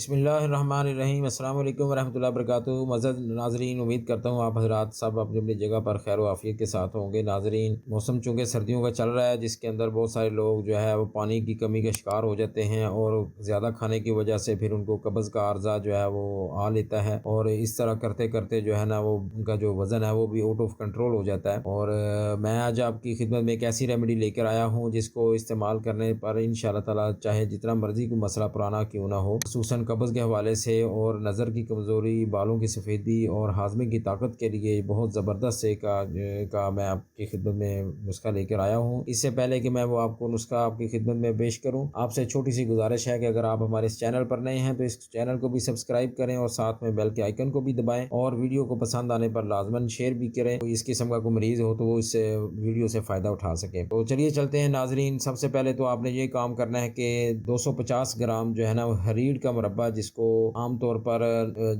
बिस्मिल्लाहिर्रहमानिर्रहीम अस्सलाम वालेकुम वरहमतुल्लाहि वबरकातुहू। मज़द नाज़रीन, उम्मीद करता हूँ आप हज़रात सब अपनी अपनी जगह पर खैर व आफ़ियत के साथ होंगे। नाज़रीन, मौसम चूँकि सर्दियों का चल रहा है, जिसके अंदर बहुत सारे लोग जो है वो पानी की कमी का शिकार हो जाते हैं और ज़्यादा खाने की वजह से फिर उनको कब्ज़ का आर्ज़ा जो है वो आ लेता है और इस तरह करते करते जो है ना वो उनका जो वज़न है वो भी आउट ऑफ कंट्रोल हो जाता है। और मैं आज आपकी खिदमत में एक ऐसी रेमेडी लेकर आया हूँ जिसको इस्तेमाल करने पर इंशाअल्लाह ताला चाहे जितना मर्ज़ी कोई मसला पुराना क्यों ना हो, खुसूसन कब्ज़ के हवाले से और नज़र की कमज़ोरी, बालों की सफ़ेदी और हाज़मे की ताकत के लिए बहुत ज़बरदस्त से का मैं आपकी खिदमत में नुस्खा लेकर आया हूँ। इससे पहले कि मैं वो आपको नुस्खा आपकी खिदमत में पेश करूँ, आपसे छोटी सी गुजारिश है कि अगर आप हमारे इस चैनल पर नए हैं तो इस चैनल को भी सब्सक्राइब करें और साथ में बेल के आइकन को भी दबाएँ और वीडियो को पसंद आने पर लाजमन शेयर भी करें। कोई इस किस्म का कोई मरीज़ हो तो वो इस वीडियो से फ़ायदा उठा सके। तो चलिए चलते हैं नाज़रीन। सबसे पहले तो आपने ये काम करना है कि 250 ग्राम जो है ना हरीड़ का मुरब्बा, जिसको आमतौर पर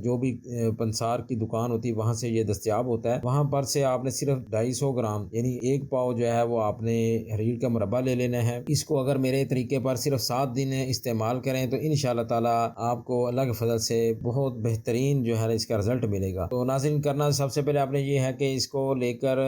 जो भी पंसार की दुकान होती है वहाँ से ये दस्तयाब होता है, वहाँ पर से आपने सिर्फ 250 ग्राम यानी एक पाव जो है वो आपने हरीड़ का मुरब्बा ले लेना है। इसको अगर मेरे तरीके पर सिर्फ 7 दिन इस्तेमाल करें तो इंशाअल्लाह ताला आपको अल्लाह के फजल से बहुत बेहतरीन जो है इसका रिजल्ट मिलेगा। तो नाज़रीन, करना सबसे पहले आपने ये है कि इसको लेकर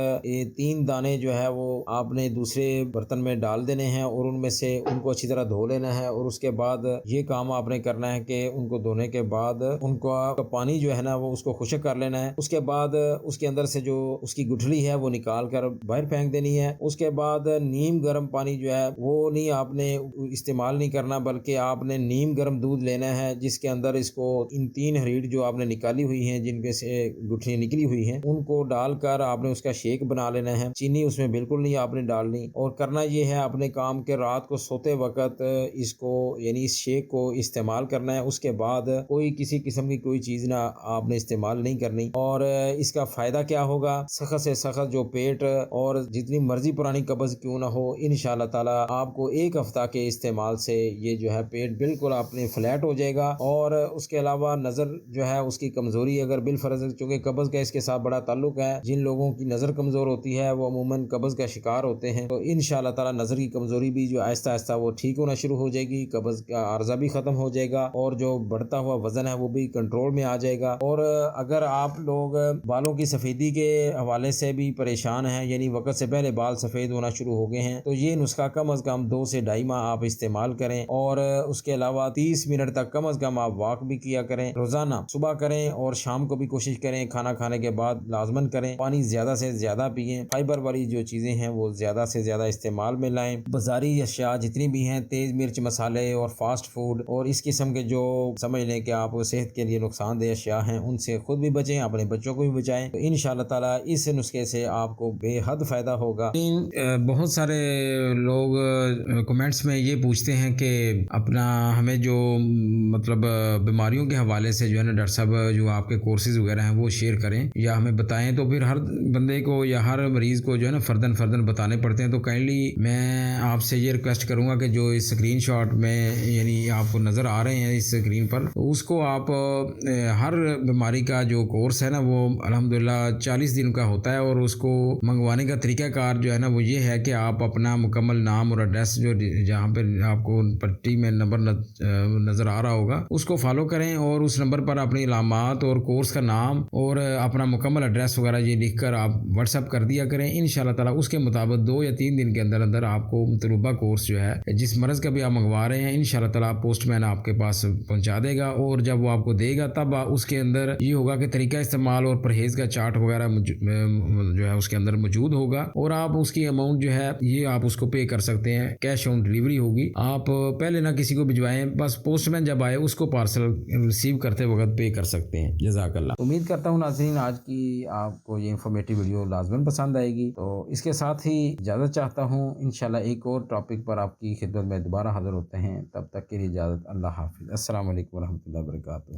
3 दाने जो है वो आपने दूसरे बर्तन में डाल देने हैं और उनमें से उनको अच्छी तरह धो लेना है। और उसके बाद ये काम आपने करना है कि उनको धोने के बाद उनका पानी जो है ना वो उसको खुश्क कर लेना है। उसके बाद उसके अंदर से जो उसकी गुठली है वो निकाल कर बाहर फेंक देनी है। उसके बाद नीम गर्म पानी जो है वो नहीं आपने इस्तेमाल नहीं करना, बल्कि आपने नीम गर्म दूध लेना है जिसके अंदर इसको इन 3 हरीड़ जो आपने निकाली हुई हैं, जिनके से गुठली निकली हुई हैं, उनको डालकर आपने उसका शेक बना लेना है। चीनी उसमें बिल्कुल नहीं आपने डालनी। और करना ये है अपने काम के रात को सोते वक्त इसको यानी इस शेक को इस्तेमाल करना है। उसके बाद कोई किसी किस्म की कोई चीज़ ना आपने इस्तेमाल नहीं करनी। और इसका फ़ायदा क्या होगा, सख्त से सख्त जो पेट और जितनी मर्जी पुरानी कब्ज़ क्यों ना हो, इंशाअल्लाह ताला आपको 1 हफ्ता के इस्तेमाल से ये जो है पेट बिल्कुल अपने फ्लैट हो जाएगा। और उसके अलावा नज़र जो है उसकी कमज़ोरी अगर बिलफर्ज, चूँकि कब्ज़ का इसके साथ बड़ा ताल्लुक है, जिन लोगों की नज़र कमज़ोर होती है वो अमूमन कब्ज़ का शिकार होते हैं, तो इंशाअल्लाह ताला नज़र की कमज़ोरी भी जो आहिस्ता आहिस्ता वो ठीक होना शुरू हो जाएगी, कब्ज़ का आर्ज़ा भी ख़त्म हो जाएगा और जो बढ़ता हुआ वज़न है वो भी कंट्रोल में आ जाएगा। और अगर आप लोग बालों की सफ़ेदी के हवाले से भी परेशान हैं, यानी वक़्त से पहले बाल सफ़ेद होना शुरू हो गए हैं, तो ये नुस्खा कम अज़ कम 2 से ढाई माह आप इस्तेमाल करें। और उसके अलावा 30 मिनट तक कम अज़ कम आप वॉक भी किया करें, रोज़ाना सुबह करें और शाम को भी कोशिश करें, खाना खाने के बाद लाजमन करें। पानी ज़्यादा से ज़्यादा पिएँ, फाइबर वाली जो चीज़ें हैं वो ज़्यादा से ज़्यादा इस्तेमाल में लाएँ। बाज़ारी अशिया जितनी भी हैं, तेज़ मिर्च मसाले और फास्ट फूड और इस किस्म के जो समझ लें कि आप सेहत के लिए नुकसानदेह अशिया हैं, उनसे खुद भी बचें, अपने बच्चों को भी बचाएं। तो इंशाअल्लाह ताला इस नुस्खे से आपको बेहद फ़ायदा होगा। बहुत सारे लोग कमेंट्स में ये पूछते हैं कि अपना हमें जो मतलब बीमारियों के हवाले से जो है ना डॉक्टर साहब जो आपके कोर्सेज वगैरह हैं वो शेयर करें या हमें बताएं, तो फिर हर बंदे को या हर मरीज़ को जो है ना फ़र्दन फ़र्दन बताने पड़ते हैं। तो काइंडली मैं आपसे ये रिक्वेस्ट करूँगा कि जो इस स्क्रीनशॉट में यानी आपको नज़र आ रहे हैं इस स्क्रीन पर, उसको आप हर बीमारी का जो कोर्स है ना वो अल्हम्दुलिल्लाह 40 दिन का होता है। और उसको मंगवाने का तरीक़ाकार जो है ना वो ये है कि आप अपना मुकम्मल नाम और एड्रेस जो जहाँ पर आपको पट्टी में नंबर नज़र आ रहा होगा उसको फॉलो करें और उस नंबर पर अपनी इलामात और कोर्स का नाम और अपना मुकम्मल एड्रेस वगैरह ये लिख कर आप व्हाट्सअप कर दिया करें। इंशाअल्लाह ताला उसके मुताबिक 2 या 3 दिन के अंदर अंदर आपको मतलूबा कोर्स जो है जिस मरज़ का भी आप मंगवा रहे हैं इंशाअल्लाह ताला पोस्टमैन आपके पास पहुंचा देगा। और जब वो आपको देगा तब उसके अंदर ये होगा कि तरीका इस्तेमाल और परहेज़ का चार्ट वगैरह जो है उसके अंदर मौजूद होगा और आप उसकी अमाउंट जो है ये आप उसको पे कर सकते हैं। कैश ऑन डिलीवरी होगी, आप पहले ना किसी को भिजवाएं, बस पोस्टमैन जब आए उसको पार्सल रिसीव करते वक्त पे कर सकते हैं। जज़ाकल्लाह। उम्मीद करता हूँ नाज़रीन आज की आपको ये इन्फॉर्मेटिव वीडियो लाजमन पसंद आएगी। तो इसके साथ ही इजाज़त चाहता हूँ, इंशाल्लाह एक और टॉपिक पर आपकी खिदमत में दोबारा हाज़िर होते हैं। तब तक के लिए इजाज़त, अल्लाह हाफ़िज़। अस्सलाम वालेकुम वरहमतुल्लाहि वबरकातुहू।